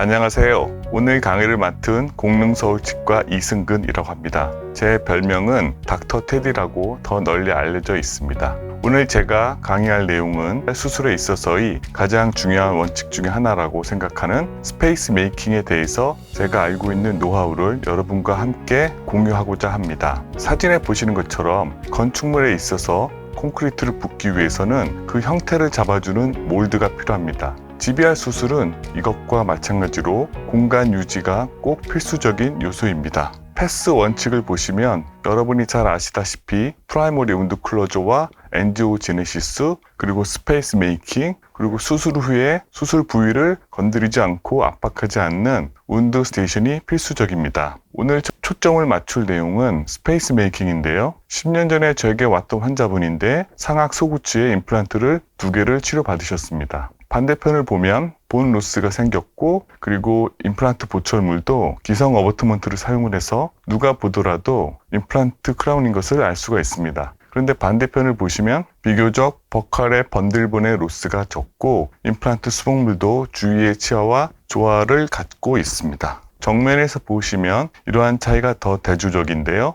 안녕하세요. 오늘 강의를 맡은 공릉서울치과 이승근이라고 합니다. 제 별명은 닥터 테디라고 더 널리 알려져 있습니다. 오늘 제가 강의할 내용은 수술에 있어서의 가장 중요한 원칙 중에 하나라고 생각하는 스페이스 메이킹에 대해서 제가 알고 있는 노하우를 여러분과 함께 공유하고자 합니다. 사진에 보시는 것처럼 건축물에 있어서 콘크리트를 붓기 위해서는 그 형태를 잡아주는 몰드가 필요합니다. GBR 수술은 이것과 마찬가지로 공간 유지가 꼭 필수적인 요소입니다. 패스 원칙을 보시면 여러분이 잘 아시다시피 프라이머리 운드 클로저와 엔지오제네시스, 그리고 스페이스 메이킹, 그리고 수술 후에 수술 부위를 건드리지 않고 압박하지 않는 운드 스테이션이 필수적입니다. 오늘 초점을 맞출 내용은 스페이스 메이킹인데요. 10년 전에 저에게 왔던 환자분인데 상악 소구치에 임플란트를 2개를 치료받으셨습니다. 반대편을 보면 본 로스가 생겼고, 그리고 임플란트 보철물도 기성 어버트먼트를 사용을 해서 누가 보더라도 임플란트 크라운인 것을 알 수가 있습니다. 그런데 반대편을 보시면 비교적 버칼의 번들본의 로스가 적고 임플란트 수복물도 주위의 치아와 조화를 갖고 있습니다. 정면에서 보시면 이러한 차이가 더 대조적인데요.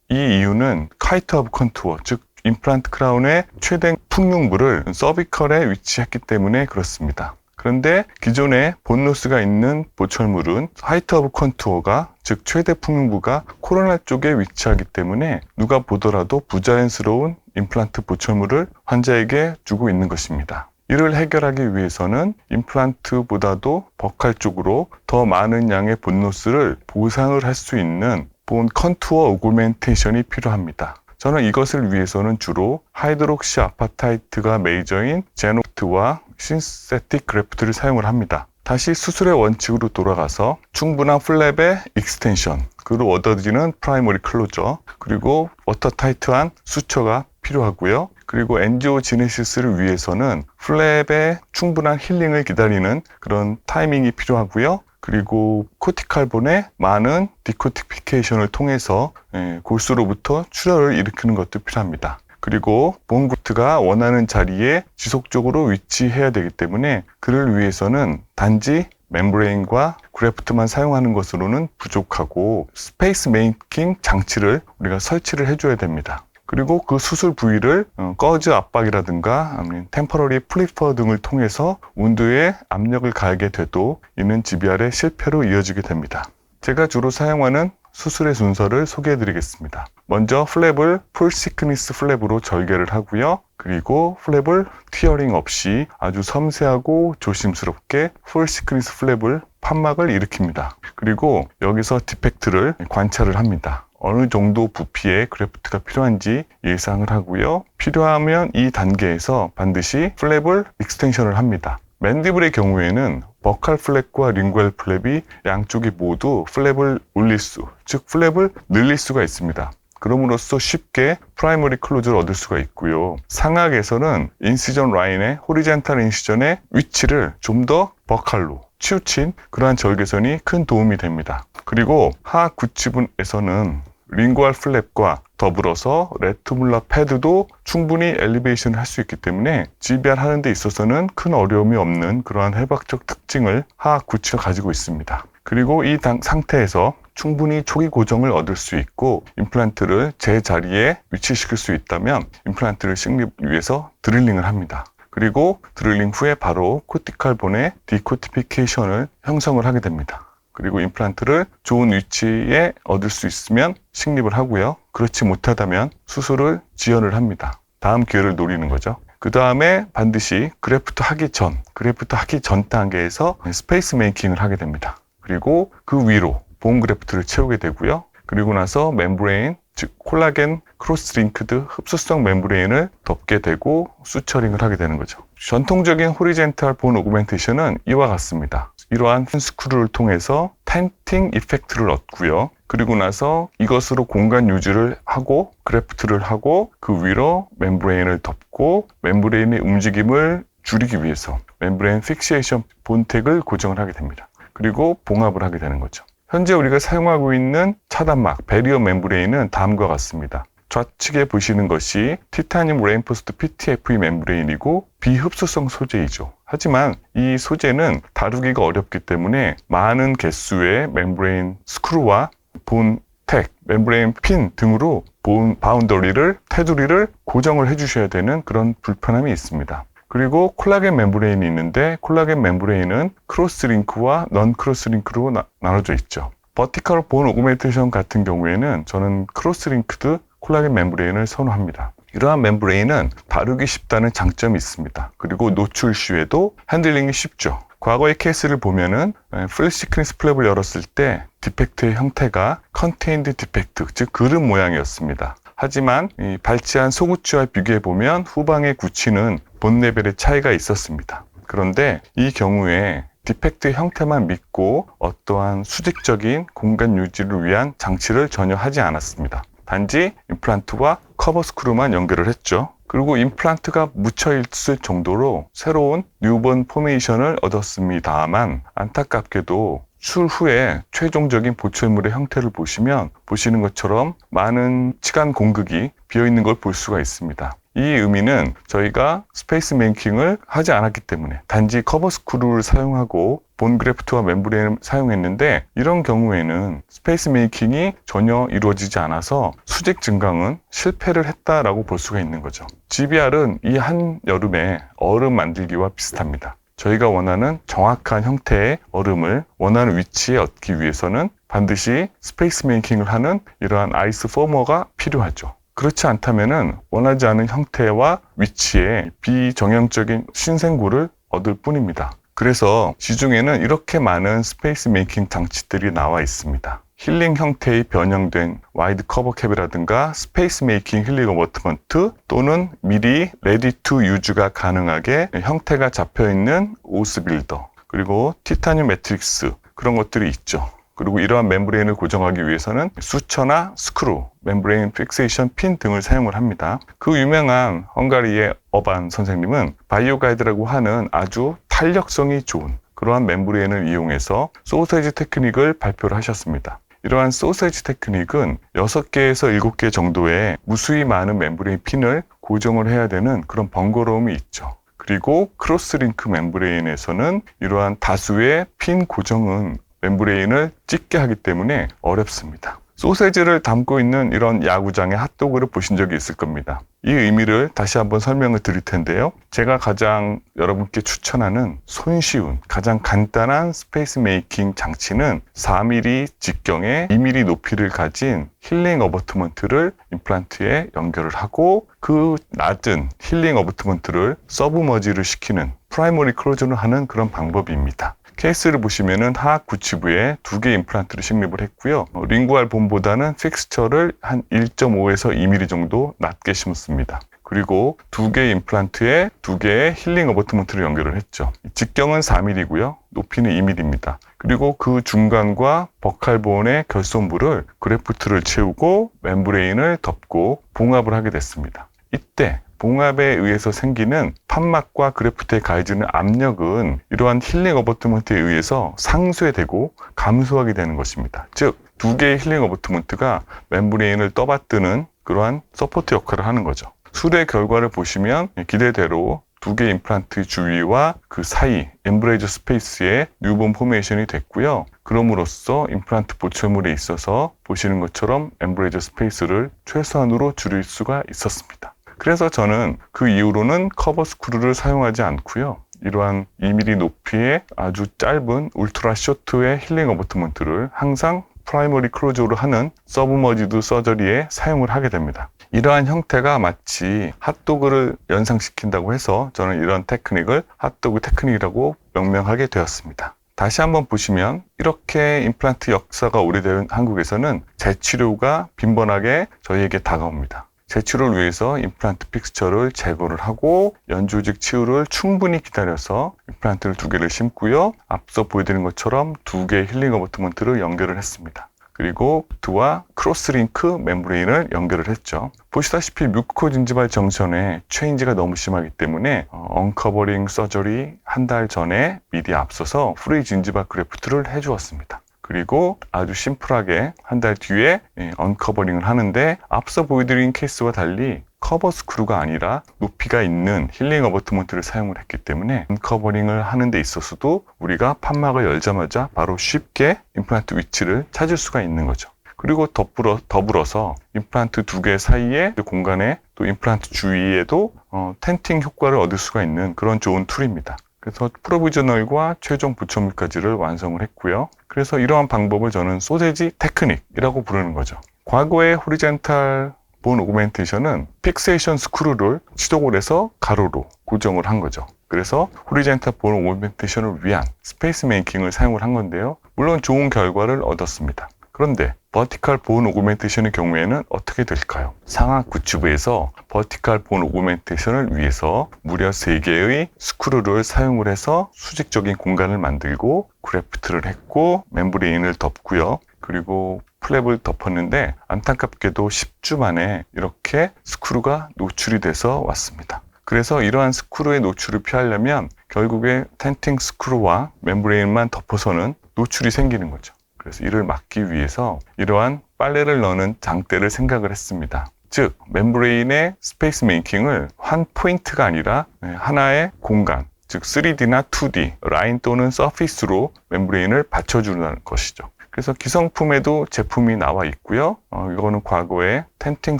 이 이유는 카이트 오브 컨투어, 즉 임플란트 크라운의 최대 풍융부를 서비컬에 위치했기 때문에 그렇습니다. 그런데 기존에 본로스가 있는 보철물은 하이트 오브 컨투어가, 즉 최대 풍융부가 코로나 쪽에 위치하기 때문에 누가 보더라도 부자연스러운 임플란트 보철물을 환자에게 주고 있는 것입니다. 이를 해결하기 위해서는 임플란트보다도 버칼 쪽으로 더 많은 양의 본로스를 보상을 할 수 있는 본 컨투어 오그멘테이션이 필요합니다. 저는 이것을 위해서는 주로 하이드록시 아파타이트가 메이저인 제노트와 신세틱 그래프트를 사용을 합니다. 다시 수술의 원칙으로 돌아가서 충분한 플랩의 익스텐션, 그리고 얻어지는 프라이머리 클로저, 그리고 워터타이트한 수처가 필요하고요. 그리고 엔지오제네시스를 위해서는 플랩의 충분한 힐링을 기다리는 그런 타이밍이 필요하고요. 그리고 코티칼본의 많은 디코티피케이션을 통해서 골수로부터 출혈을 일으키는 것도 필요합니다. 그리고 본그루트가 원하는 자리에 지속적으로 위치해야 되기 때문에 그를 위해서는 단지 멤브레인과 그래프트만 사용하는 것으로는 부족하고 스페이스 메이킹 장치를 우리가 설치를 해줘야 됩니다. 그리고 그 수술 부위를 거즈 압박이라든가 아니면 템퍼러리 플리퍼 등을 통해서 운드에 압력을 가하게 돼도 이는 GBR의 실패로 이어지게 됩니다. 제가 주로 사용하는 수술의 순서를 소개해 드리겠습니다. 먼저 플랩을 풀 시크니스 플랩으로 절개를 하고요. 그리고 플랩을 티어링 없이 아주 섬세하고 조심스럽게 풀 시크니스 플랩을 판막을 일으킵니다. 그리고 여기서 디펙트를 관찰을 합니다. 어느 정도 부피의 그래프트가 필요한지 예상을 하고요. 필요하면 이 단계에서 반드시 플랩을 익스텐션을 합니다. 맨디블의 경우에는 버칼 플랩과 링구얼 플랩이 양쪽이 모두 플랩을 올릴 수, 즉 플랩을 늘릴 수가 있습니다. 그럼으로써 쉽게 프라이머리 클로즈를 얻을 수가 있고요. 상악에서는 인시전 라인의 호리젠탈 인시전의 위치를 좀 더 버칼로 치우친 그러한 절개선이 큰 도움이 됩니다. 그리고 하악 구치분에서는 링구얼 플랩과 더불어서 레투물라 패드도 충분히 엘리베이션을 할 수 있기 때문에 GBR 하는 데 있어서는 큰 어려움이 없는 그러한 해박적 특징을 하악 구치가 가지고 있습니다. 그리고 이 상태에서 충분히 초기 고정을 얻을 수 있고 임플란트를 제 자리에 위치시킬 수 있다면 임플란트를 식립 위해서 드릴링을 합니다. 그리고 드릴링 후에 바로 코티칼본의 디코티피케이션을 형성을 하게 됩니다. 그리고 임플란트를 좋은 위치에 얻을 수 있으면 식립을 하고요. 그렇지 못하다면 수술을 지연을 합니다. 다음 기회를 노리는 거죠. 그 다음에 반드시 그래프트 하기 전 단계에서 스페이스 메이킹을 하게 됩니다. 그리고 그 위로 본 그래프트를 채우게 되고요. 그리고 나서 멤브레인, 즉 콜라겐 크로스 링크드 흡수성 멤브레인을 덮게 되고 수처링을 하게 되는 거죠. 전통적인 호리젠탈 본 오그멘테이션은 이와 같습니다. 이러한 스크루를 통해서 텐팅 이펙트를 얻고요. 그리고 나서 이것으로 공간 유지를 하고 그래프트를 하고 그 위로 멤브레인을 덮고 멤브레인의 움직임을 줄이기 위해서 멤브레인 픽시에이션 본텍을 고정을 하게 됩니다. 그리고 봉합을 하게 되는 거죠. 현재 우리가 사용하고 있는 차단막, 베리어 멤브레인은 다음과 같습니다. 좌측에 보시는 것이 티타늄 레인포스드 PTFE 멤브레인이고 비흡수성 소재이죠. 하지만 이 소재는 다루기가 어렵기 때문에 많은 개수의 멤브레인 스크루와 본 택, 멤브레인 핀 등으로 본 바운더리를, 테두리를 고정을 해주셔야 되는 그런 불편함이 있습니다. 그리고 콜라겐 멤브레인이 있는데 콜라겐 멤브레인은 크로스링크와 넌 크로스링크로 나눠져 있죠. 버티컬 본 오그멘테이션 같은 경우에는 저는 크로스링크드 콜라겐 멤브레인을 선호합니다. 이러한 멤브레인은 다루기 쉽다는 장점이 있습니다. 그리고 노출 시에도 핸들링이 쉽죠. 과거의 케이스를 보면은 풀 시크니스 플랩을 열었을 때 디펙트의 형태가 컨테인드 디펙트, 즉 그릇 모양이었습니다. 하지만 이 발치한 소구치와 비교해 보면 후방의 구치는 본 레벨의 차이가 있었습니다. 그런데 이 경우에 디펙트의 형태만 믿고 어떠한 수직적인 공간 유지를 위한 장치를 전혀 하지 않았습니다. 단지 임플란트와 커버 스크루만 연결을 했죠. 그리고 임플란트가 묻혀 있을 정도로 새로운 뉴본 포메이션을 얻었습니다만 안타깝게도 추후에 최종적인 보철물의 형태를 보시면 보시는 것처럼 많은 치간 공극이 비어있는 걸 볼 수가 있습니다. 이 의미는 저희가 스페이스 메이킹을 하지 않았기 때문에 단지 커버 스크루를 사용하고 본 그래프트와 멤브레인을 사용했는데 이런 경우에는 스페이스 메이킹이 전혀 이루어지지 않아서 수직 증강은 실패를 했다라고 볼 수가 있는 거죠. GBR은 이 한여름에 얼음 만들기와 비슷합니다. 저희가 원하는 정확한 형태의 얼음을 원하는 위치에 얻기 위해서는 반드시 스페이스 메이킹을 하는 이러한 아이스 포머가 필요하죠. 그렇지 않다면은 원하지 않은 형태와 위치에 비정형적인 신생구를 얻을 뿐입니다. 그래서 시중에는 이렇게 많은 스페이스 메이킹 장치들이 나와 있습니다. 힐링 형태의 변형된 와이드 커버 캡이라든가 스페이스 메이킹 힐링 어버트먼트 또는 미리 레디 투 유즈가 가능하게 형태가 잡혀있는 오스 빌더 그리고 티타늄 매트릭스 그런 것들이 있죠. 그리고 이러한 멤브레인을 고정하기 위해서는 수처나 스크루, 멤브레인 픽세이션 핀 등을 사용을 합니다. 그 유명한 헝가리의 어반 선생님은 바이오 가이드라고 하는 아주 탄력성이 좋은 그러한 멤브레인을 이용해서 소세지 테크닉을 발표를 하셨습니다. 이러한 소세지 테크닉은 6개에서 7개 정도의 무수히 많은 멤브레인 핀을 고정을 해야 되는 그런 번거로움이 있죠. 그리고 크로스링크 멤브레인에서는 이러한 다수의 핀 고정은 멤브레인을 찢게 하기 때문에 어렵습니다. 소세지를 담고 있는 이런 야구장의 핫도그를 보신 적이 있을 겁니다. 이 의미를 다시 한번 설명을 드릴 텐데요. 제가 가장 여러분께 추천하는 손쉬운 가장 간단한 스페이스 메이킹 장치는 4mm 직경에 2mm 높이를 가진 힐링 어버트먼트를 임플란트에 연결을 하고 그 낮은 힐링 어버트먼트를 서브머지를 시키는 프라이머리 클로즈를 하는 그런 방법입니다. 케이스를 보시면은 하악 구치부에 2개 임플란트를 식립을 했고요. 링구알 본보다는 픽스처를 한 1.5에서 2mm 정도 낮게 심었습니다. 그리고 2개 임플란트에 2개의 힐링 어버트먼트를 연결을 했죠. 직경은 4mm고요. 높이는 2mm입니다. 그리고 그 중간과 버칼본의 결손부를 그래프트를 채우고 멤브레인을 덮고 봉합을 하게 됐습니다. 이때 봉합에 의해서 생기는 판막과 그래프트에 가해지는 압력은 이러한 힐링 어버트먼트에 의해서 상쇄되고 감소하게 되는 것입니다. 즉, 2개의 힐링 어버트먼트가 멤브레인을 떠받드는 그러한 서포트 역할을 하는 거죠. 수의 결과를 보시면 기대대로 2개 임플란트 주위와 그 사이 엠브레이저 스페이스에 뉴본 포메이션이 됐고요. 그럼으로써 임플란트 보철물에 있어서 보시는 것처럼 엠브레이저 스페이스를 최소한으로 줄일 수가 있었습니다. 그래서 저는 그 이후로는 커버 스크루를 사용하지 않고요. 이러한 2mm 높이의 아주 짧은 울트라 쇼트의 힐링 어버트먼트를 항상 프라이머리 클로즈로 하는 서브머지드 서저리에 사용을 하게 됩니다. 이러한 형태가 마치 핫도그를 연상시킨다고 해서 저는 이런 테크닉을 핫도그 테크닉이라고 명명하게 되었습니다. 다시 한번 보시면 이렇게 임플란트 역사가 오래된 한국에서는 재치료가 빈번하게 저희에게 다가옵니다. 재치료를 위해서 임플란트 픽스처를 제거를 하고 연조직 치유를 충분히 기다려서 임플란트를 2개를 심고요. 앞서 보여드린 것처럼 2개의 힐링 어버트먼트를 연결을 했습니다. 그리고 그와 크로스링크 멤브레인을 연결을 했죠. 보시다시피 뮤코진지발 정전에 체인지가 너무 심하기 때문에 언커버링 서저리 한 달 전에 미리 앞서서 프리 진지발 그래프트를 해주었습니다. 그리고 아주 심플하게 한 달 뒤에 언커버링을 하는데, 앞서 보여드린 케이스와 달리 커버 스크루가 아니라 높이가 있는 힐링 어버트먼트를 사용을 했기 때문에 언커버링을 하는 데 있어서도 우리가 판막을 열자마자 바로 쉽게 임플란트 위치를 찾을 수가 있는 거죠. 그리고 더불어서 임플란트 두 개 사이에 공간에 또 임플란트 주위에도 텐팅 효과를 얻을 수가 있는 그런 좋은 툴입니다. 그래서 프로비저널과 최종 부처물까지를 완성을 했고요. 그래서 이러한 방법을 저는 소세지 테크닉이라고 부르는 거죠. 과거의 호리젠탈 본 오그멘테이션은 픽세이션 스크루를 치독을 해서 가로로 고정을 한 거죠. 그래서 호리젠탈 본 오그멘테이션을 위한 스페이스 메이킹을 사용을 한 건데요. 물론 좋은 결과를 얻었습니다. 그런데 버티컬 본 오그멘테이션의 경우에는 어떻게 될까요? 상악 구치부에서 버티컬 본 오그멘테이션을 위해서 무려 3개의 스크루를 사용을 해서 수직적인 공간을 만들고 그래프트를 했고 멤브레인을 덮고요. 그리고 플랩을 덮었는데 안타깝게도 10주 만에 이렇게 스크루가 노출이 돼서 왔습니다. 그래서 이러한 스크루의 노출을 피하려면 결국에 텐팅 스크루와 멤브레인만 덮어서는 노출이 생기는 거죠. 그래서 이를 막기 위해서 이러한 빨래를 넣는 장대를 생각을 했습니다. 즉 멤브레인의 스페이스 메이킹을 한 포인트가 아니라 하나의 공간, 즉 3D나 2D, 라인 또는 서피스로 멤브레인을 받쳐주는 것이죠. 그래서 기성품에도 제품이 나와 있고요. 이거는 과거에 텐팅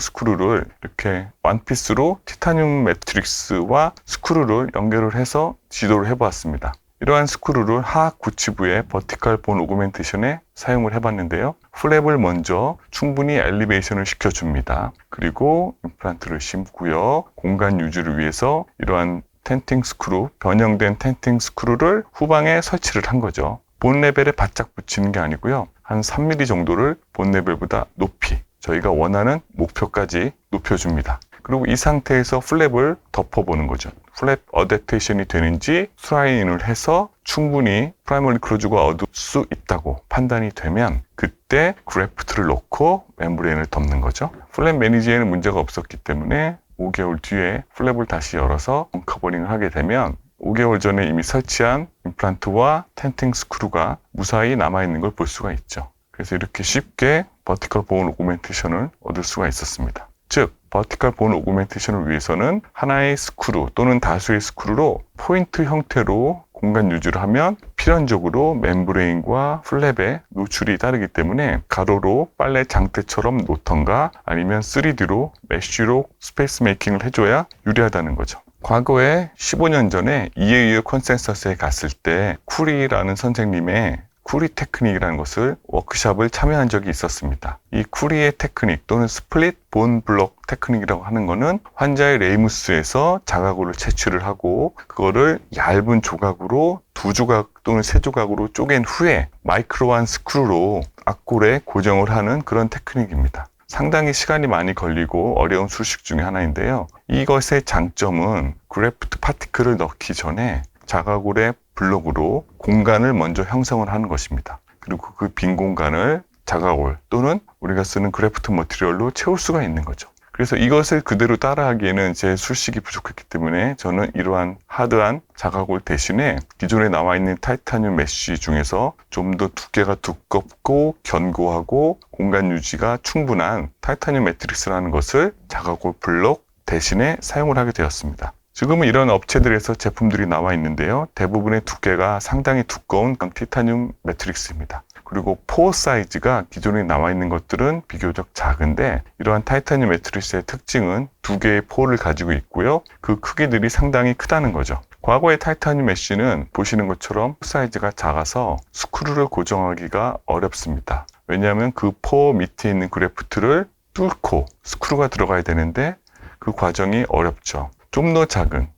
스크루를 이렇게 원피스로 티타늄 매트릭스와 스크루를 연결을 해서 지도를 해보았습니다. 이러한 스크루를 하악 구치부의 버티컬 본 오그멘테이션에 사용을 해봤는데요. 플랩을 먼저 충분히 엘리베이션을 시켜줍니다. 그리고 임플란트를 심고요. 공간 유지를 위해서 이러한 텐팅 스크루, 변형된 텐팅 스크루를 후방에 설치를 한 거죠. 본 레벨에 바짝 붙이는 게 아니고요. 한 3mm 정도를 본 레벨보다 높이, 저희가 원하는 목표까지 높여줍니다. 그리고 이 상태에서 플랩을 덮어보는 거죠. 플랩 어댑테이션이 되는지 스라인을 해서 충분히 프라이머리 클로즈가 얻을 수 있다고 판단이 되면 그때 그래프트를 넣고 멤브레인을 덮는 거죠. 플랩 매니지에는 문제가 없었기 때문에 5개월 뒤에 플랩을 다시 열어서 언커버링을 하게 되면 5개월 전에 이미 설치한 임플란트와 텐팅 스크루가 무사히 남아있는 걸 볼 수가 있죠. 그래서 이렇게 쉽게 버티컬 본 오그멘테이션을 얻을 수가 있었습니다. 즉 버티컬 본 오그멘테이션을 위해서는 하나의 스크루 또는 다수의 스크루로 포인트 형태로 공간 유지를 하면 필연적으로 멤브레인과 플랩의 노출이 따르기 때문에 가로로 빨래 장대처럼 놓던가 아니면 3D로 메쉬로 스페이스 메이킹을 해줘야 유리하다는 거죠. 과거에 15년 전에 EAU 컨센서스에 갔을 때 쿠리라는 선생님의 쿠리 테크닉이라는 것을 워크숍을 참여한 적이 있었습니다. 이 쿠리의 테크닉 또는 스플릿 본 블록 테크닉이라고 하는 거는 환자의 레이무스에서 자가골을 채취를 하고 그거를 얇은 조각으로 2조각 또는 3조각으로 쪼갠 후에 마이크로한 스크루로 앞골에 고정을 하는 그런 테크닉입니다. 상당히 시간이 많이 걸리고 어려운 수식 중에 하나인데요. 이것의 장점은 그래프트 파티클을 넣기 전에 자가골의 블록으로 공간을 먼저 형성을 하는 것입니다. 그리고 그 빈 공간을 자가골 또는 우리가 쓰는 그래프트 머티리얼로 채울 수가 있는 거죠. 그래서 이것을 그대로 따라하기에는 제 술식이 부족했기 때문에 저는 이러한 하드한 자가골 대신에 기존에 나와 있는 타이타늄 메쉬 중에서 좀 더 두께가 두껍고 견고하고 공간 유지가 충분한 타이타늄 매트릭스라는 것을 자가골 블록 대신에 사용을 하게 되었습니다. 지금은 이런 업체들에서 제품들이 나와 있는데요. 대부분의 두께가 상당히 두꺼운 티타늄 매트릭스입니다. 그리고 포어 사이즈가 기존에 나와 있는 것들은 비교적 작은데 이러한 타이타늄 매트릭스의 특징은 2개의 포어를 가지고 있고요. 그 크기들이 상당히 크다는 거죠. 과거의 타이타늄 메쉬는 보시는 것처럼 사이즈가 작아서 스크루를 고정하기가 어렵습니다. 왜냐하면 그 포어 밑에 있는 그래프트를 뚫고 스크루가 들어가야 되는데 그 과정이 어렵죠. 좀 더 작은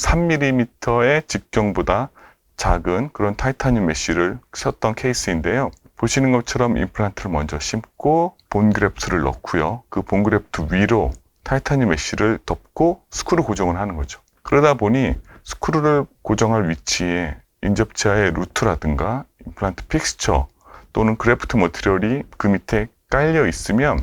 0.3mm의 직경보다 작은 그런 타이타늄 메쉬를 썼던 케이스인데요. 보시는 것처럼 임플란트를 먼저 심고 본 그래프트를 넣고요. 그 본 그래프트 위로 타이타늄 메쉬를 덮고 스크루 고정을 하는 거죠. 그러다 보니 스크루를 고정할 위치에 인접지하의 루트라든가 임플란트 픽스처 또는 그래프트 머티리얼이 그 밑에 깔려 있으면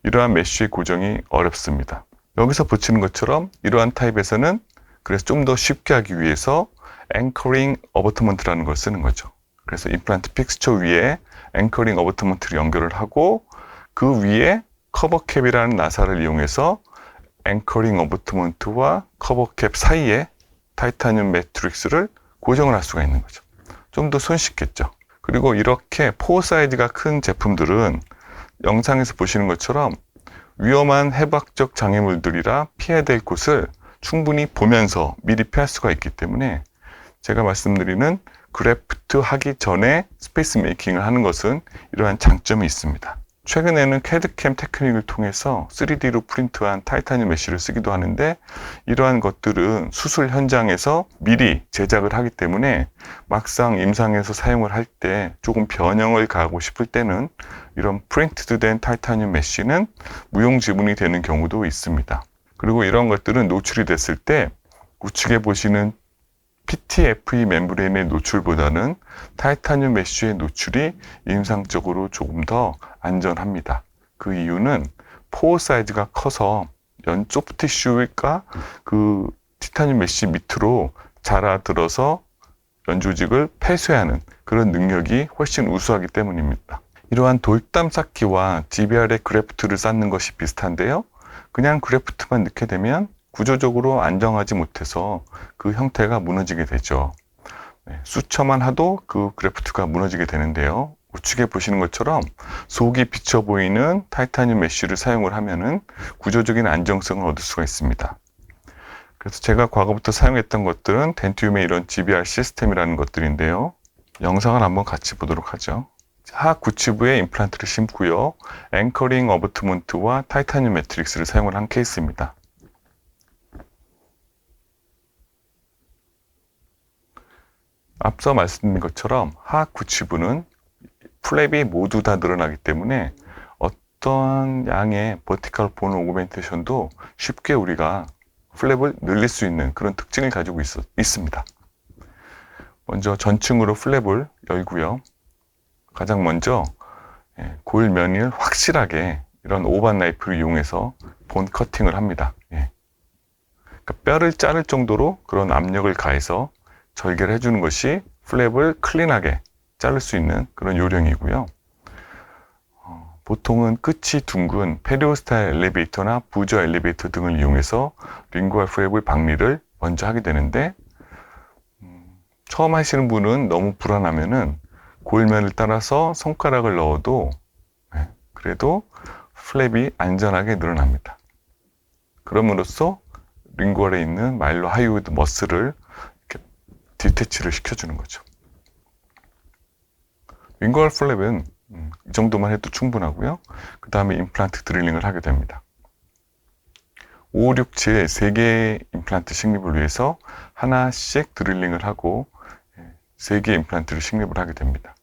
이러한 메쉬의 고정이 어렵습니다. 여기서 보시는 것처럼 이러한 타입에서는 그래서 좀 더 쉽게 하기 위해서 앵커링 어버트먼트라는 걸 쓰는 거죠. 그래서 임플란트 픽스처 위에 앵커링 어버트먼트를 연결을 하고 그 위에 커버캡이라는 나사를 이용해서 앵커링 어버트먼트와 커버캡 사이에 타이타늄 매트릭스를 고정을 할 수가 있는 거죠. 좀 더 손쉽겠죠. 그리고 이렇게 포어 사이즈가 큰 제품들은 영상에서 보시는 것처럼 위험한 해박적 장애물들이라 피해야 될 곳을 충분히 보면서 미리 피할 수가 있기 때문에 제가 말씀드리는 그래프트 하기 전에 스페이스 메이킹을 하는 것은 이러한 장점이 있습니다. 최근에는 캐드캠 테크닉을 통해서 3D로 프린트한 타이타늄 메쉬를 쓰기도 하는데 이러한 것들은 수술 현장에서 미리 제작을 하기 때문에 막상 임상에서 사용을 할 때 조금 변형을 가하고 싶을 때는 이런 프린트된 타이타늄 메쉬는 무용지물이 되는 경우도 있습니다. 그리고 이런 것들은 노출이 됐을 때 우측에 보시는 PTFE 멤브레인의 노출보다는 타이타늄 메쉬의 노출이 임상적으로 조금 더 안전합니다. 그 이유는 포어 사이즈가 커서 연 소프트 티슈가 그 티타늄 메쉬 밑으로 자라들어서 연 조직을 폐쇄하는 그런 능력이 훨씬 우수하기 때문입니다. 이러한 돌담 쌓기와 GBR의 그래프트를 쌓는 것이 비슷한데요. 그냥 그래프트만 넣게 되면 구조적으로 안정하지 못해서 그 형태가 무너지게 되죠. 수처만 하도 그 그래프트가 무너지게 되는데요. 우측에 보시는 것처럼 속이 비쳐 보이는 타이타늄 메쉬를 사용을 하면은 구조적인 안정성을 얻을 수가 있습니다. 그래서 제가 과거부터 사용했던 것들은 덴티움의 이런 GBR 시스템이라는 것들인데요. 영상을 한번 같이 보도록 하죠. 하악 구치부에 임플란트를 심고요. 앵커링 어버트먼트와 타이타늄 매트릭스를 사용을 한 케이스입니다. 앞서 말씀드린 것처럼 하악 구치부는 플랩이 모두 다 늘어나기 때문에 어떠한 양의 버티컬 본 오그멘테이션도 쉽게 우리가 플랩을 늘릴 수 있는 그런 특징을 가지고 있습니다. 먼저 전층으로 플랩을 열고요. 가장 먼저 골면을 확실하게 이런 오반 나이프를 이용해서 본 커팅을 합니다. 그러니까 뼈를 자를 정도로 그런 압력을 가해서 절개를 해주는 것이 플랩을 클린하게 자를 수 있는 그런 요령이고요. 보통은 끝이 둥근 페리오스탈 엘리베이터나 부저 엘리베이터 등을 이용해서 링구얼 플랩을 박리를 먼저 하게 되는데 처음 하시는 분은 너무 불안하면은 골면을 따라서 손가락을 넣어도 그래도 플랩이 안전하게 늘어납니다. 그럼으로써 링구얼에 있는 마일로 하이오이드 머슬을 디태치를 시켜주는 거죠. 링구얼 플랩은 이 정도만 해도 충분하고요. 그 다음에 임플란트 드릴링을 하게 됩니다. 5, 6, 7 3개의 임플란트 식립을 위해서 하나씩 드릴링을 하고 3개의 임플란트를 식립을 하게 됩니다.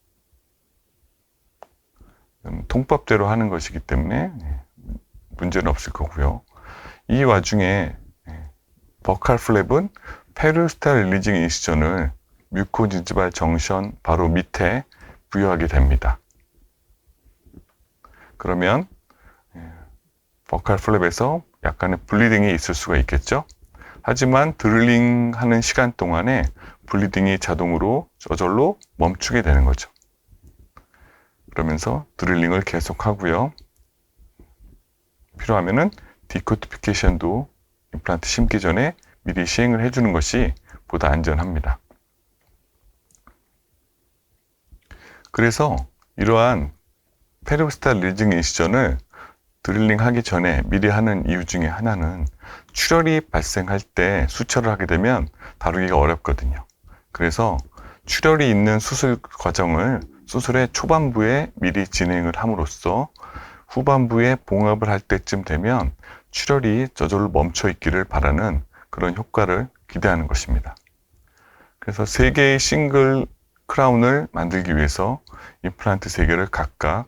통법대로 하는 것이기 때문에 문제는 없을 거고요. 이 와중에 버칼 플랩은 페리오스탈 릴리징 인시전을 뮤코진지발 정션 바로 밑에 부여하게 됩니다. 그러면 버칼 플랩에서 약간의 블리딩이 있을 수가 있겠죠. 하지만 드릴링 하는 시간 동안에 블리딩이 자동으로 저절로 멈추게 되는 거죠. 그러면서 드릴링을 계속 하고요. 필요하면은 디코티피케이션도 임플란트 심기 전에 미리 시행을 해주는 것이 보다 안전합니다. 그래서 이러한 페리오스탈 릴리징 인시전을 드릴링 하기 전에 미리 하는 이유 중에 하나는 출혈이 발생할 때 수처를 하게 되면 다루기가 어렵거든요. 그래서 출혈이 있는 수술 과정을 수술의 초반부에 미리 진행을 함으로써 후반부에 봉합을 할 때쯤 되면 출혈이 저절로 멈춰 있기를 바라는 그런 효과를 기대하는 것입니다. 그래서 3개의 싱글 크라운을 만들기 위해서 임플란트 3개를 각각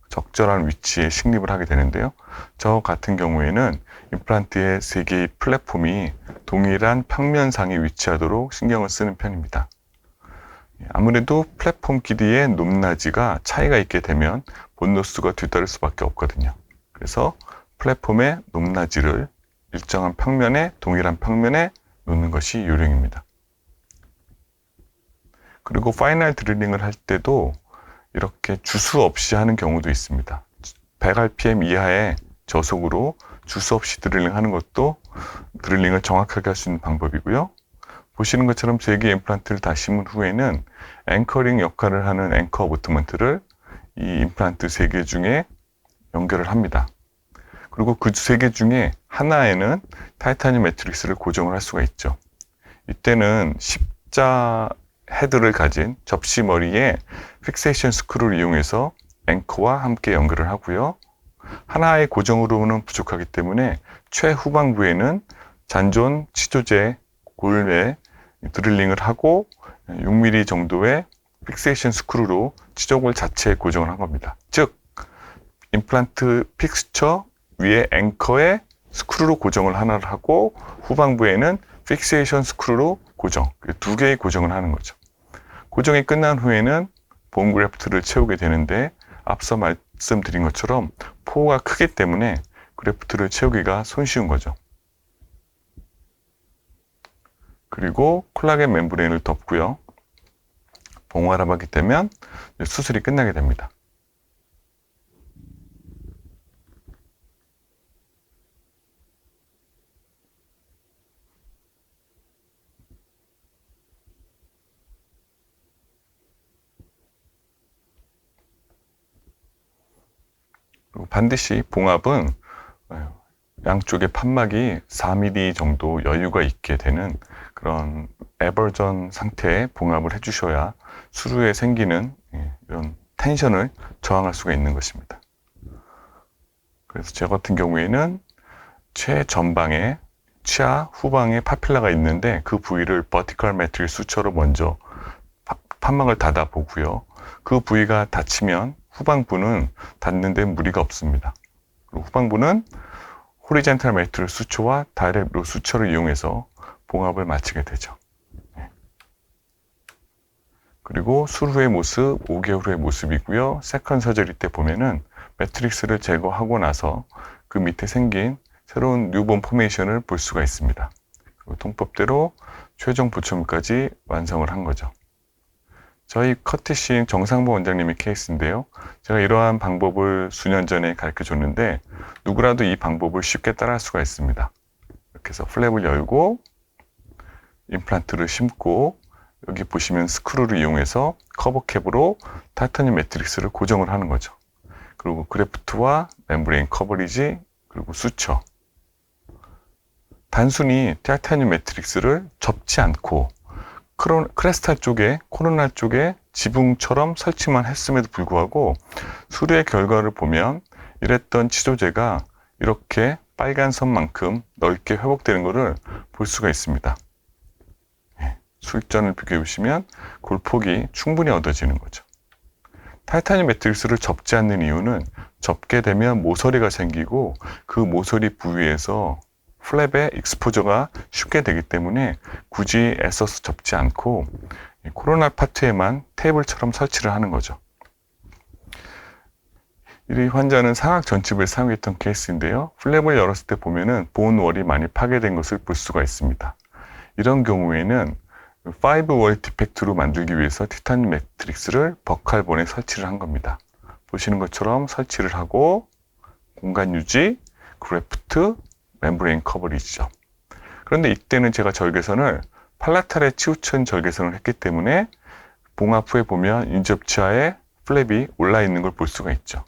적절한 위치에 식립을 하게 되는데요. 저 같은 경우에는 임플란트의 3개의 플랫폼이 동일한 평면상에 위치하도록 신경을 쓰는 편입니다. 아무래도 플랫폼 길이의 높낮이가 차이가 있게 되면 본노스가 뒤따를 수밖에 없거든요. 그래서 플랫폼의 높낮이를 일정한 평면에, 동일한 평면에 놓는 것이 요령입니다. 그리고 파이널 드릴링을 할 때도 이렇게 주수 없이 하는 경우도 있습니다. 100rpm 이하의 저속으로 주수 없이 드릴링 하는 것도 드릴링을 정확하게 할 수 있는 방법이고요. 보시는 것처럼 3개의 임플란트를 다 심은 후에는 앵커링 역할을 하는 앵커 어버트먼트를 이 임플란트 3개 중에 연결을 합니다. 그리고 그 3개 중에 하나에는 타이타늄 매트릭스를 고정을 할 수가 있죠. 이때는 십자 헤드를 가진 접시 머리에 픽세이션 스크루를 이용해서 앵커와 함께 연결을 하고요. 하나의 고정으로는 부족하기 때문에 최후방부에는 잔존 치조제 골에 드릴링을 하고 6mm 정도의 픽세이션 스크루로 치조골 자체에 고정을 한 겁니다. 즉 임플란트 픽스처 위에 앵커에 스크루로 고정을 하나를 하고 후방부에는 픽세이션 스크루로 고정, 2개의 고정을 하는 거죠. 고정이 끝난 후에는 본 그래프트를 채우게 되는데 앞서 말씀드린 것처럼 포가 크기 때문에 그래프트를 채우기가 손쉬운 거죠. 그리고 콜라겐 멤브레인을 덮고요. 봉화를 하게 되면 수술이 끝나게 됩니다. 그리고 반드시 봉합은 양쪽의 판막이 4mm 정도 여유가 있게 되는 그런 에버전 상태의 봉합을 해주셔야 수루에 생기는 이런 텐션을 저항할 수가 있는 것입니다. 그래서 저 같은 경우에는 최전방에 치아 후방에 파필라가 있는데 그 부위를 버티컬 매트릭 수처로 먼저 판막을 닫아 보고요. 그 부위가 닫히면 후방부는 닫는 데 무리가 없습니다. 그리고 후방부는 호리젠탈 매트릭 수초와 다이렉트 수초를 이용해서 봉합을 마치게 되죠. 그리고 수루의 모습, 5개월 후의 모습이고요. 세컨 서저리 때 보면은 매트릭스를 제거하고 나서 그 밑에 생긴 새로운 뉴본 포메이션을 볼 수가 있습니다. 그리고 통법대로 최종 보충까지 완성을 한 거죠. 저희 커티싱 정상보 원장님의 케이스인데요. 제가 이러한 방법을 수년 전에 가르쳐 줬는데 누구라도 이 방법을 쉽게 따라할 수가 있습니다. 이렇게 해서 플랩을 열고 임플란트를 심고 여기 보시면 스크루를 이용해서 커버캡으로 타이타늄 매트릭스를 고정을 하는 거죠. 그리고 그래프트와 멤브레인 커버리지 그리고 수처, 단순히 타이타늄 매트릭스를 접지 않고 크레스탈 쪽에, 코로날 쪽에 지붕처럼 설치만 했음에도 불구하고 수리의 결과를 보면 이랬던 치조제가 이렇게 빨간 선만큼 넓게 회복되는 것을 볼 수가 있습니다. 수익전을 비교해 보시면 골폭이 충분히 얻어지는 거죠. 타이타늄 매트릭스를 접지 않는 이유는 접게 되면 모서리가 생기고 그 모서리 부위에서 플랩의 익스포저가 쉽게 되기 때문에 굳이 애써서 접지 않고 코로날 파트에만 테이블처럼 설치를 하는 거죠. 이 환자는 상악 전칩을 사용했던 케이스인데요. 플랩을 열었을 때 보면은 본월이 많이 파괴된 것을 볼 수가 있습니다. 이런 경우에는 5월 디펙트로 만들기 위해서 티타늄 매트릭스를 버칼본에 설치를 한 겁니다. 보시는 것처럼 설치를 하고 공간 유지, 그래프트, 멤브레인 커버리지죠. 그런데 이때는 제가 절개선을 팔라탈에 치우친 절개선을 했기 때문에 봉합 후에 보면 인접치아에 플랩이 올라 있는 걸 볼 수가 있죠.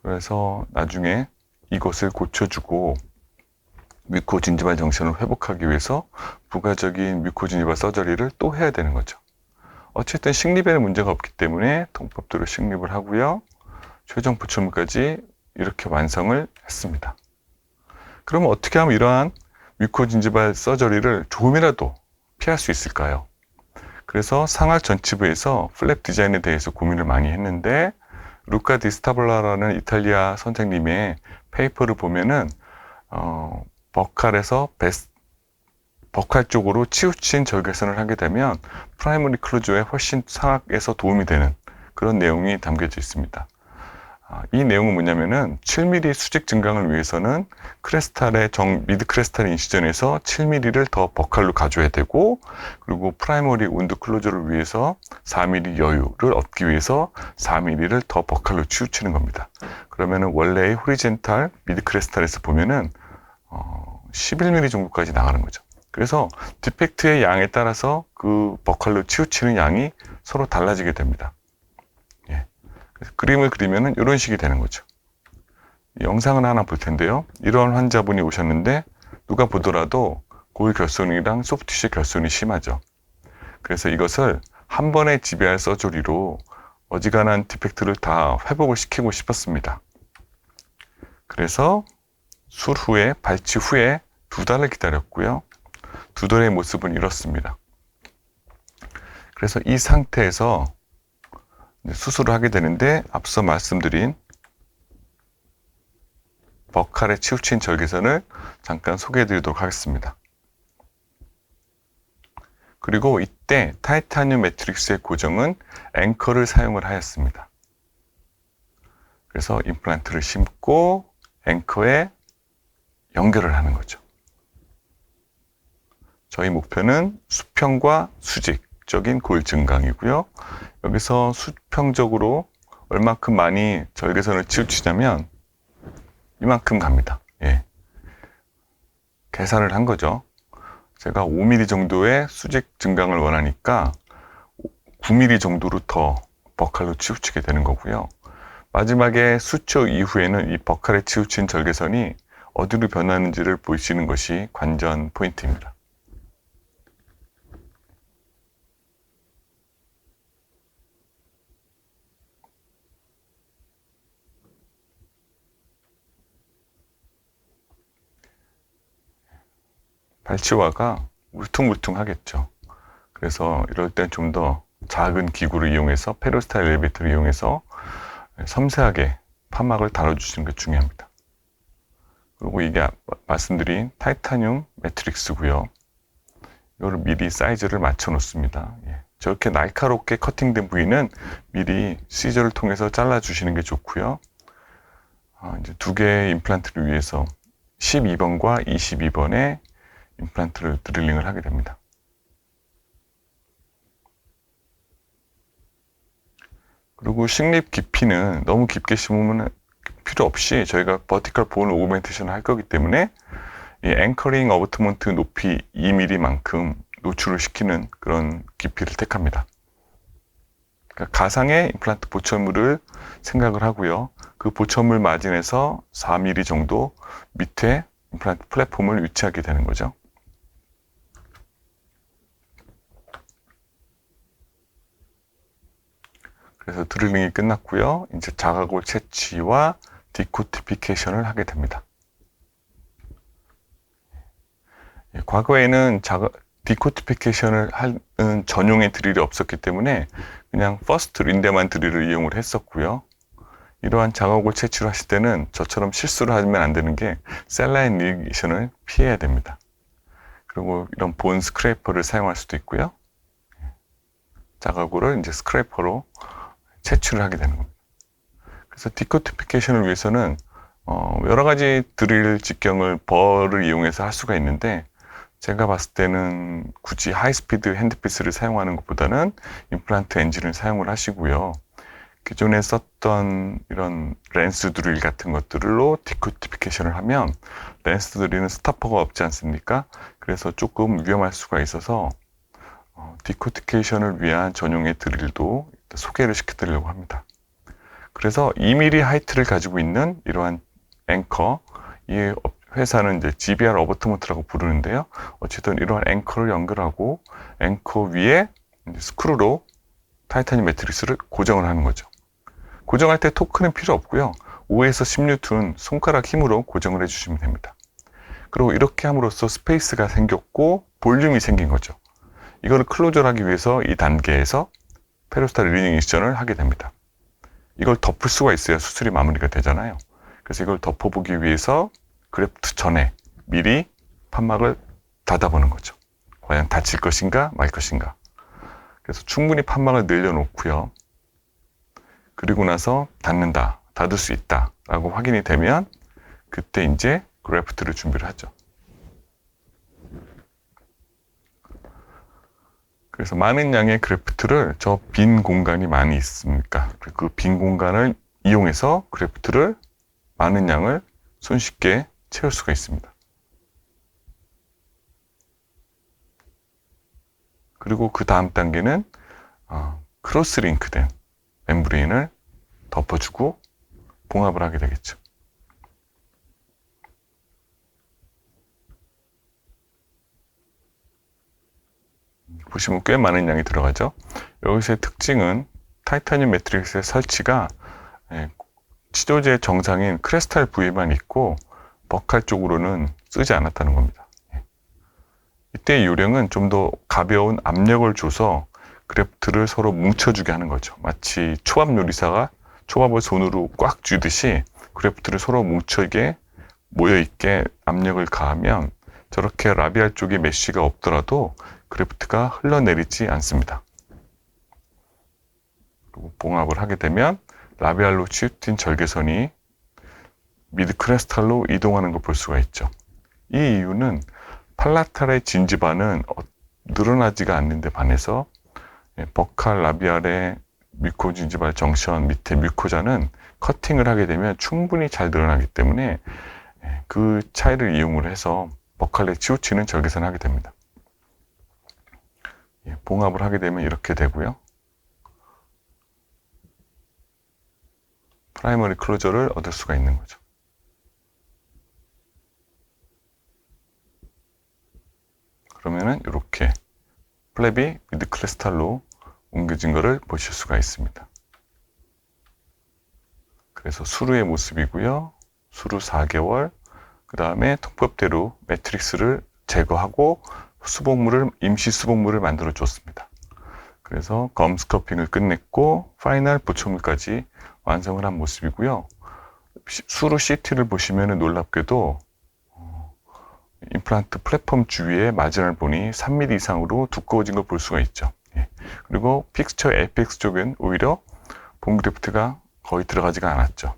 그래서 나중에 이것을 고쳐주고 뮤코진지발 정션을 회복하기 위해서 부가적인 뮤코진지발 서저리를 또 해야 되는 거죠. 어쨌든 식립에는 문제가 없기 때문에 통법대로 식립을 하고요. 최종 보충까지 이렇게 완성을 했습니다. 그러면 어떻게 하면 이러한 뮤코진지발 서저리를 조금이라도 피할 수 있을까요? 그래서 상악 전치부에서 플랩 디자인에 대해서 고민을 많이 했는데 루카 디스타블라라는 이탈리아 선생님의 페이퍼를 보면은 버칼에서 버칼 쪽으로 치우친 절개선을 하게 되면 프라이머리 클로저에 훨씬 상악에서 도움이 되는 그런 내용이 담겨져 있습니다. 이 내용은 뭐냐면은 7mm 수직 증강을 위해서는 크레스탈의 미드 크레스탈 인시전에서 7mm를 더 버칼로 가져야 되고, 그리고 프라이머리 운드 클로저를 위해서 4mm 여유를 얻기 위해서 4mm를 더 버칼로 치우치는 겁니다. 그러면은 원래의 호리젠탈 미드 크레스탈에서 보면은 11mm 정도까지 나가는 거죠. 그래서 디펙트의 양에 따라서 그 버칼로 치우치는 양이 서로 달라지게 됩니다. 그래서 그림을 그리면은 이런 식이 되는 거죠. 영상을 하나 볼 텐데요. 이런 환자분이 오셨는데 누가 보더라도 고유 결손이랑 소프티슈 결손이 심하죠. 그래서 이것을 한 번의 GBR 서저리로 어지간한 디펙트를 다 회복을 시키고 싶었습니다. 그래서 술 후에, 발치 후에 2달을 기다렸고요. 2달의 모습은 이렇습니다. 그래서 이 상태에서 수술을 하게 되는데, 앞서 말씀드린 버칼에 치우친 절개선을 잠깐 소개해 드리도록 하겠습니다. 그리고 이때 타이타늄 매트릭스의 고정은 앵커를 사용을 하였습니다. 그래서 임플란트를 심고 앵커에 연결을 하는 거죠. 저희 목표는 수평과 수직적인 골 증강이고요. 여기서 수평적으로 얼마큼 많이 절개선을 치우치냐면 이만큼 갑니다. 예. 계산을 한 거죠. 제가 5mm 정도의 수직 증강을 원하니까 9mm 정도로 더 버칼로 치우치게 되는 거고요. 마지막에 수초 이후에는 이 버칼에 치우친 절개선이 어디로 변하는지를 보시는 것이 관전 포인트입니다. 발치와가 울퉁불퉁하겠죠. 그래서 이럴 땐 좀 더 작은 기구를 이용해서, 페로스탈 엘리베이터를 이용해서 섬세하게 판막을 다뤄주시는 게 중요합니다. 그리고 이게 말씀드린 타이타늄 매트릭스고요. 이거를 미리 사이즈를 맞춰 놓습니다. 저렇게 날카롭게 커팅된 부위는 미리 시저를 통해서 잘라주시는 게 좋고요. 이제 2개의 임플란트를 위해서 12번과 22번의 임플란트를 드릴링을 하게 됩니다. 그리고 식립 깊이는 너무 깊게 심으면 필요 없이 저희가 버티컬 본 오그멘테이션을 할 거기 때문에 이 앵커링 어버트먼트 높이 2mm만큼 노출을 시키는 그런 깊이를 택합니다. 그러니까 가상의 임플란트 보철물을 생각을 하고요. 그 보철물 마진에서 4mm 정도 밑에 임플란트 플랫폼을 위치하게 되는 거죠. 그래서 드릴링이 끝났고요. 이제 자가골 채취와 디코티피케이션을 하게 됩니다. 과거에는 디코티피케이션을 하는 전용의 드릴이 없었기 때문에 그냥 퍼스트 린데만 드릴을 이용을 했었고요. 이러한 자가골 채취를 하실 때는 저처럼 실수를 하면 안 되는 게 셀라인 리게이션을 피해야 됩니다. 그리고 이런 본 스크래퍼를 사용할 수도 있고요. 자가골을 이제 스크래퍼로 채취를 하게 되는 겁니다. 그래서 디코티피케이션을 위해서는 여러 가지 드릴 직경을 벌을 이용해서 할 수가 있는데, 제가 봤을 때는 굳이 하이스피드 핸드피스를 사용하는 것보다는 임플란트 엔진을 사용을 하시고요. 기존에 썼던 이런 렌스 드릴 같은 것들로 디코티피케이션을 하면, 렌스 드릴은 스타퍼가 없지 않습니까? 그래서 조금 위험할 수가 있어서 디코티피케이션을 위한 전용의 드릴도 소개를 시켜드리려고 합니다. 그래서 2mm 하이트를 가지고 있는 이러한 앵커, 이 회사는 이제 GBR 어버트먼트라고 부르는데요. 어쨌든 이러한 앵커를 연결하고 앵커 위에 스크루로 타이타늄 매트릭스를 고정을 하는 거죠. 고정할 때 토크는 필요 없고요. 5에서 10N 손가락 힘으로 고정을 해주시면 됩니다. 그리고 이렇게 함으로써 스페이스가 생겼고 볼륨이 생긴 거죠. 이거를 클로저를 하기 위해서 이 단계에서 페로스탈 리닝 인시전을 하게 됩니다. 이걸 덮을 수가 있어야 수술이 마무리가 되잖아요. 그래서 이걸 덮어보기 위해서 그래프트 전에 미리 판막을 닫아보는 거죠. 과연 다칠 것인가 말 것인가. 그래서 충분히 판막을 늘려놓고요. 그리고 나서 닫는다. 닫을 수 있다라고 확인이 되면 그때 이제 그래프트를 준비를 하죠. 그래서 많은 양의 그래프트를 저 빈 공간이 많이 있으니까 그 빈 공간을 이용해서 그래프트를 많은 양을 손쉽게 채울 수가 있습니다. 그리고 그 다음 단계는 크로스 링크된 멤브레인을 덮어주고 봉합을 하게 되겠죠. 보시면 꽤 많은 양이 들어가죠. 여기서의 특징은 타이타늄 매트릭스의 설치가 치조제 정상인 크레스탈 부위만 있고 버칼 쪽으로는 쓰지 않았다는 겁니다. 이때의 요령은 좀 더 가벼운 압력을 줘서 그래프트를 서로 뭉쳐주게 하는 거죠. 마치 초밥 요리사가 초밥을 손으로 꽉 쥐듯이 그래프트를 서로 뭉쳐있게 모여있게 압력을 가하면 저렇게 라비알 쪽에 메쉬가 없더라도 그래프트가 흘러내리지 않습니다. 그리고 봉합을 하게 되면 라비알로 치우친 절개선이 미드 크레스탈로 이동하는 걸 볼 수가 있죠. 이 이유는 팔라탈의 진지반은 늘어나지가 않는데 반해서 버칼 라비알의 뮤코 진지발 정션 밑에 뮤코자는 커팅을 하게 되면 충분히 잘 늘어나기 때문에 그 차이를 이용을 해서 버칼에 치우치는 절개선을 하게 됩니다. 봉합을 하게 되면 이렇게 되고요. 프라이머리 클로저를 얻을 수가 있는 거죠. 그러면은 이렇게 플랩이 미드 크리스탈로 옮겨진 것을 보실 수가 있습니다. 그래서 수루의 모습이고요. 수루 4개월, 그 다음에 통법대로 매트릭스를 제거하고 임시 수복물을 만들어 줬습니다. 그래서 검 스커핑을 끝냈고 파이널 보초물까지 완성을 한 모습이고요. 수루 CT를 보시면 놀랍게도 임플란트 플랫폼 주위에 마지널 본이 3mm 이상으로 두꺼워진 걸 볼 수가 있죠. 그리고 픽스처 에이펙스 쪽은 오히려 본 그래프트가 거의 들어가지가 않았죠.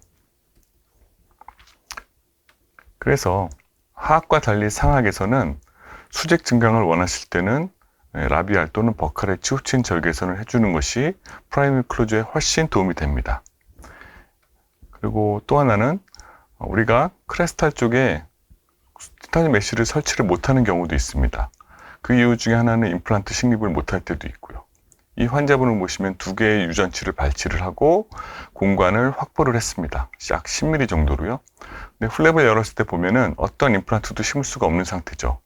그래서 하악과 달리 상악에서는 수직 증강을 원하실 때는 라비알 또는 버칼에 치우친 절개선을 해주는 것이 프라이머리 클로저에 훨씬 도움이 됩니다. 그리고 또 하나는 우리가 크레스탈 쪽에 티타늄 메쉬를 설치를 못하는 경우도 있습니다. 그 이유 중에 하나는 임플란트 식립을 못할 때도 있고요. 이 환자분을 보시면 2개의 유전치를 발치를 하고 공간을 확보를 했습니다. 약 10mm 정도로요. 근데 플랩을 열었을 때 보면은 어떤 임플란트도 심을 수가 없는 상태죠.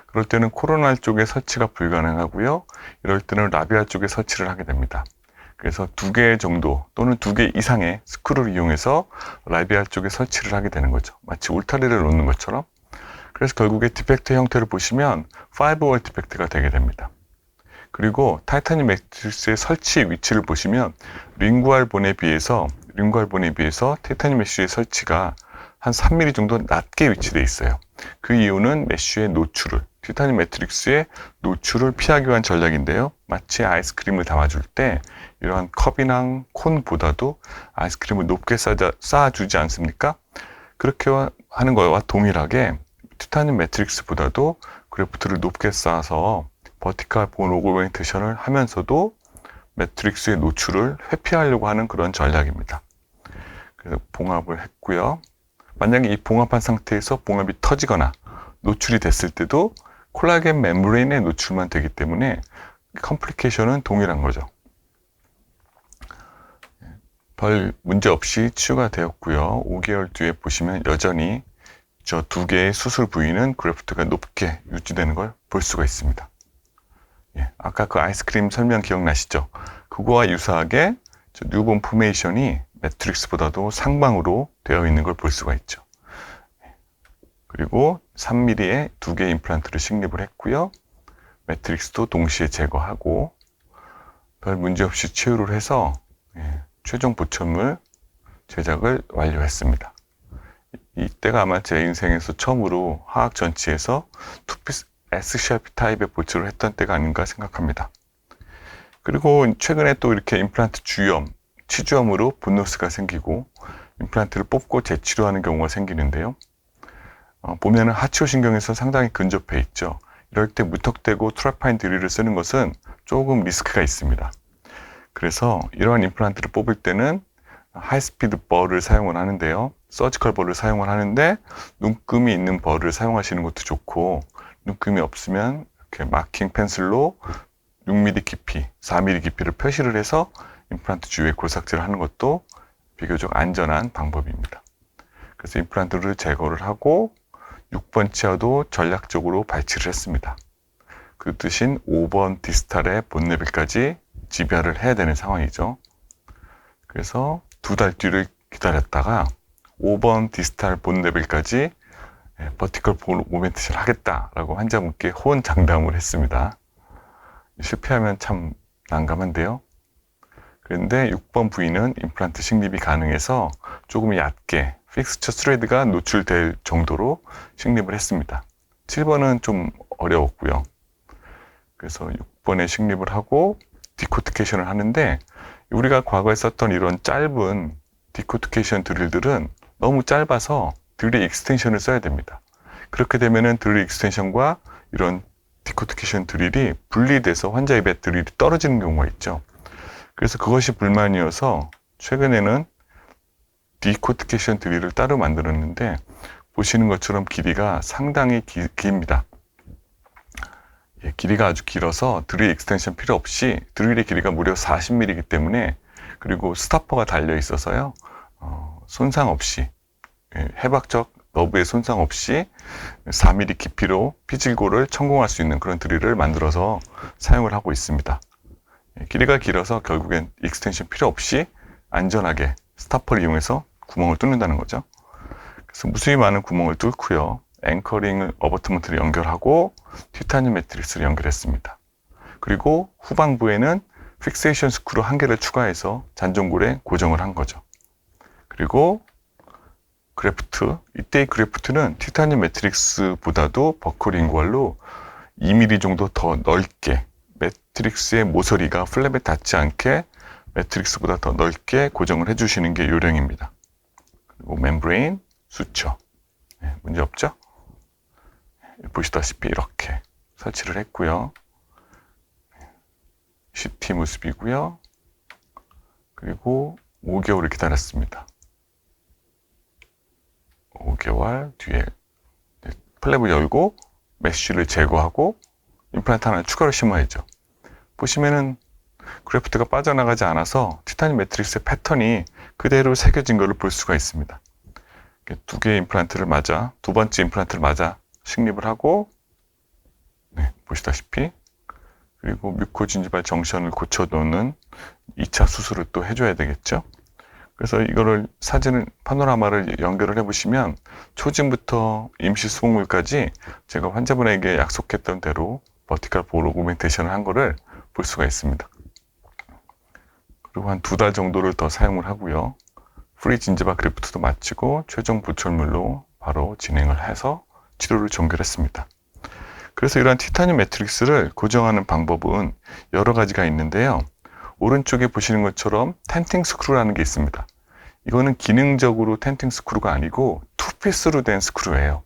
그럴 때는 코로날 쪽에 설치가 불가능하고요. 이럴 때는 라비알 쪽에 설치를 하게 됩니다. 그래서 2개 정도 또는 2개 이상의 스크루를 이용해서 라비알 쪽에 설치를 하게 되는 거죠. 마치 울타리를 놓는 것처럼. 그래서 결국에 디펙트 형태를 보시면 5월 디펙트가 되게 됩니다. 그리고 타이타늄 매트릭스의 설치 위치를 보시면 링구알 본에 비해서 타이타늄 메쉬의 설치가 한 3mm 정도 낮게 위치되어 있어요. 그 이유는 메쉬의 노출을, 티타늄 매트릭스의 노출을 피하기 위한 전략인데요. 마치 아이스크림을 담아줄 때 이러한 컵이나 콘보다도 아이스크림을 높게 쌓아주지 않습니까? 그렇게 하는 것과 동일하게 티타늄 매트릭스보다도 그래프트를 높게 쌓아서 버티컬 본 오그멘테이션을 하면서도 매트릭스의 노출을 회피하려고 하는 그런 전략입니다. 그래서 봉합을 했고요. 만약에 이 봉합한 상태에서 봉합이 터지거나 노출이 됐을 때도 콜라겐 멤브레인의 노출만 되기 때문에 컴플리케이션은 동일한 거죠. 별 문제 없이 치유가 되었고요. 5개월 뒤에 보시면 여전히 저 2개의 수술 부위는 그래프트가 높게 유지되는 걸 볼 수가 있습니다. 아까 그 아이스크림 설명 기억나시죠? 그거와 유사하게 뉴본 포메이션이 매트릭스보다도 상방으로 되어 있는 걸 볼 수가 있죠. 그리고 3mm의 2개의 임플란트를 식립을 했고요. 매트릭스도 동시에 제거하고 별 문제 없이 치유를 해서 최종 보철물 제작을 완료했습니다. 이때가 아마 제 인생에서 처음으로 화학 전치에서 투피스 S-샵 타입의 보철을 했던 때가 아닌가 생각합니다. 그리고 최근에 또 이렇게 임플란트 주염, 치주염으로 분노스가 생기고 임플란트를 뽑고 재치료하는 경우가 생기는데요. 보면은 하치오 신경에서 상당히 근접해 있죠. 이럴 때 무턱대고 트라파인 드릴을 쓰는 것은 조금 리스크가 있습니다. 그래서 이러한 임플란트를 뽑을 때는 하이스피드 벌을 사용을 하는데요. 서지컬 벌을 사용을 하는데 눈금이 있는 벌을 사용하시는 것도 좋고, 눈금이 없으면 이렇게 마킹 펜슬로 6mm 깊이, 4mm 깊이를 표시를 해서 임플란트 주위에 골삭질을 하는 것도 비교적 안전한 방법입니다. 그래서 임플란트를 제거를 하고 6번 치아도 전략적으로 발치를 했습니다. 그 뜻인 5번 디스탈의 본레벨까지 지배를 해야 되는 상황이죠. 그래서 2달 뒤를 기다렸다가 5번 디스탈 본레벨까지 버티컬 볼 오멘테이션을 하겠다라고 환자분께 호언장담을 했습니다. 실패하면 참 난감한데요. 그런데 6번 부위는 임플란트 식립이 가능해서 조금 얕게 픽스처 스레드가 노출될 정도로 식립을 했습니다. 7번은 좀 어려웠고요. 그래서 6번에 식립을 하고 디코티케이션을 하는데, 우리가 과거에 썼던 이런 짧은 디코티케이션 드릴들은 너무 짧아서 드릴 익스텐션을 써야 됩니다. 그렇게 되면은 드릴 익스텐션과 이런 디코티케이션 드릴이 분리돼서 환자 입에 드릴이 떨어지는 경우가 있죠. 그래서 그것이 불만이어서 최근에는 디코티케이션 드릴을 따로 만들었는데, 보시는 것처럼 길이가 상당히 깁니다. 길이가 아주 길어서 드릴 익스텐션 필요 없이, 드릴의 길이가 무려 40mm이기 때문에, 그리고 스타퍼가 달려 있어서요, 손상 없이, 해박적 너브의 손상 없이 4mm 깊이로 피질고를 천공할 수 있는 그런 드릴을 만들어서 사용을 하고 있습니다. 길이가 길어서 결국엔 익스텐션 필요 없이 안전하게 스타퍼를 이용해서 구멍을 뚫는다는 거죠. 그래서 무수히 많은 구멍을 뚫고요, 앵커링 어버트먼트를 연결하고 티타늄 매트릭스를 연결했습니다. 그리고 후방부에는 픽세이션 스크루 1개를 추가해서 잔존골에 고정을 한 거죠. 그리고 그래프트, 이때의 그래프트는 티타늄 매트릭스보다도 버클링구알로 2mm 정도 더 넓게, 매트릭스의 모서리가 플랩에 닿지 않게 매트릭스보다 더 넓게 고정을 해주시는 게 요령입니다. 그리고 멤브레인, 수처, 문제 없죠? 보시다시피 이렇게 설치를 했고요. CT 모습이고요. 그리고 5개월을 기다렸습니다. 5개월 뒤에 플랩을 열고 메쉬를 제거하고 임플란트 하나 추가로 심어야죠. 보시면은 그래프트가 빠져나가지 않아서 티타늄 매트릭스의 패턴이 그대로 새겨진 것을 볼 수가 있습니다. 2개의 임플란트를 맞아, 2번째 임플란트를 맞아 식립을 하고, 보시다시피, 그리고 뮤코진지발 정션을 고쳐놓는 2차 수술을 또 해줘야 되겠죠. 그래서 이거를 파노라마를 연결을 해보시면 초진부터 임시 수복물까지 제가 환자분에게 약속했던 대로 버티컬 볼 오그멘테이션을 한 거를 볼 수가 있습니다. 그리고 한 2달 정도를 더 사용을 하고요. 프리 진지바 그래프트도 마치고 최종 보철물로 바로 진행을 해서 치료를 종결했습니다. 그래서 이러한 티타늄 매트릭스를 고정하는 방법은 여러 가지가 있는데요. 오른쪽에 보시는 것처럼 텐팅 스크루라는 게 있습니다. 이거는 기능적으로 텐팅 스크루가 아니고 투피스로 된 스크루예요.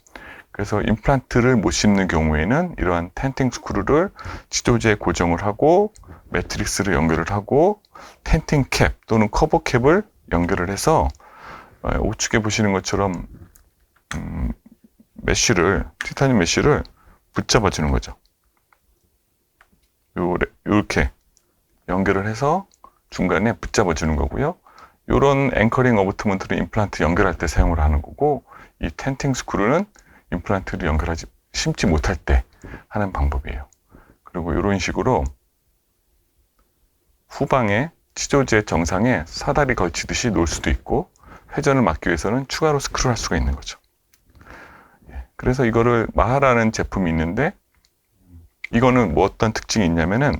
그래서 임플란트를 못 심는 경우에는 이러한 텐팅 스크루를 치조제에 고정을 하고 매트릭스를 연결을 하고 텐팅 캡 또는 커버 캡을 연결을 해서 우측에 보시는 것처럼 티타늄 메쉬를 붙잡아 주는 거죠. 이렇게 연결을 해서 중간에 붙잡아 주는 거고요. 이런 앵커링 어버트먼트를 임플란트 연결할 때 사용을 하는 거고, 이 텐팅 스크루는 임플란트를 심지 못할 때 하는 방법이에요. 그리고 이런 식으로 후방에 치조제 정상에 사다리 걸치듯이 놓을 수도 있고, 회전을 막기 위해서는 추가로 스크루를 할 수가 있는 거죠. 그래서 이거를 마하라는 제품이 있는데, 이거는 뭐 어떤 특징이 있냐면은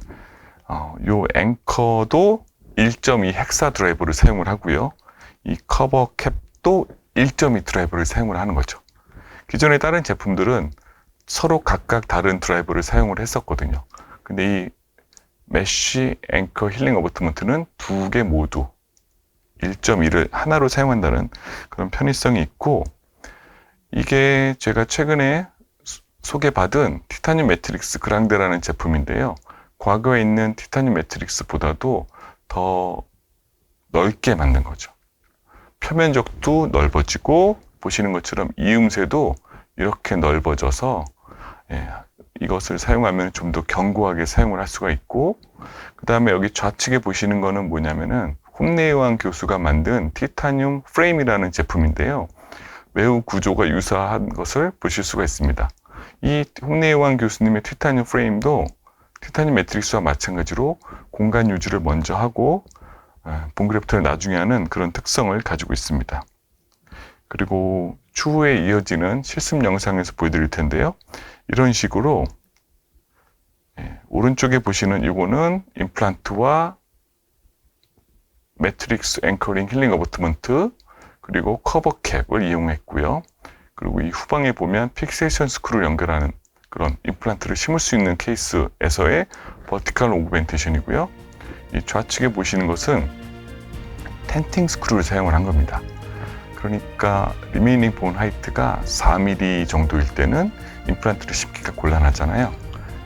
요 앵커도 1.2 헥사 드라이버를 사용을 하고요. 이 커버 캡도 1.2 드라이버를 사용을 하는 거죠. 기존의 다른 제품들은 서로 각각 다른 드라이버를 사용을 했었거든요. 근데 이 메쉬 앵커 힐링 어버트먼트는 2개 모두 1.1을 하나로 사용한다는 그런 편의성이 있고, 이게 제가 최근에 소개받은 티타늄 매트릭스 그랑데라는 제품인데요. 과거에 있는 티타늄 매트릭스보다도 더 넓게 만든 거죠. 표면적도 넓어지고, 보시는 것처럼 이음새도 이렇게 넓어져서 이것을 사용하면 좀 더 견고하게 사용을 할 수가 있고, 그 다음에 여기 좌측에 보시는 거는 뭐냐면은 홈레이완 교수가 만든 티타늄 프레임이라는 제품인데요. 매우 구조가 유사한 것을 보실 수가 있습니다. 이 홈레이완 교수님의 티타늄 프레임도 티타늄 매트릭스와 마찬가지로 공간 유지를 먼저 하고 본그래프트를 나중에 하는 그런 특성을 가지고 있습니다. 그리고 추후에 이어지는 실습 영상에서 보여드릴 텐데요. 이런 식으로 오른쪽에 보시는 이거는 임플란트와 매트릭스 앵커링 힐링 어버트먼트 그리고 커버 캡을 이용했고요. 그리고 이 후방에 보면 픽세이션 스크루를 연결하는 그런 임플란트를 심을 수 있는 케이스에서의 버티컬 오그멘테이션이고요. 이 좌측에 보시는 것은 텐팅 스크루를 사용을 한 겁니다. 그러니까 리메이닝 본 하이트가 4mm 정도일 때는 임플란트를 심기가 곤란하잖아요.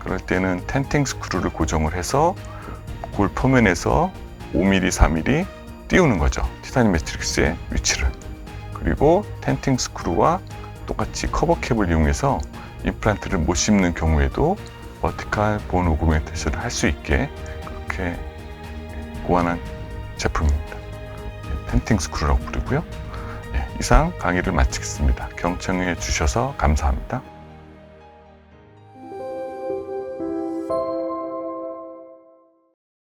그럴 때는 텐팅 스크루를 고정을 해서 골 표면에서 5mm, 4mm 띄우는 거죠. 티타늄 매트릭스의 위치를. 그리고 텐팅 스크루와 똑같이 커버 캡을 이용해서 임플란트를 못 심는 경우에도 버티컬 본 오그멘테이션을 할 수 있게 그렇게 고안한 제품입니다. 텐팅 스크루라고 부르고요. 이상 강의를 마치겠습니다. 경청해 주셔서 감사합니다.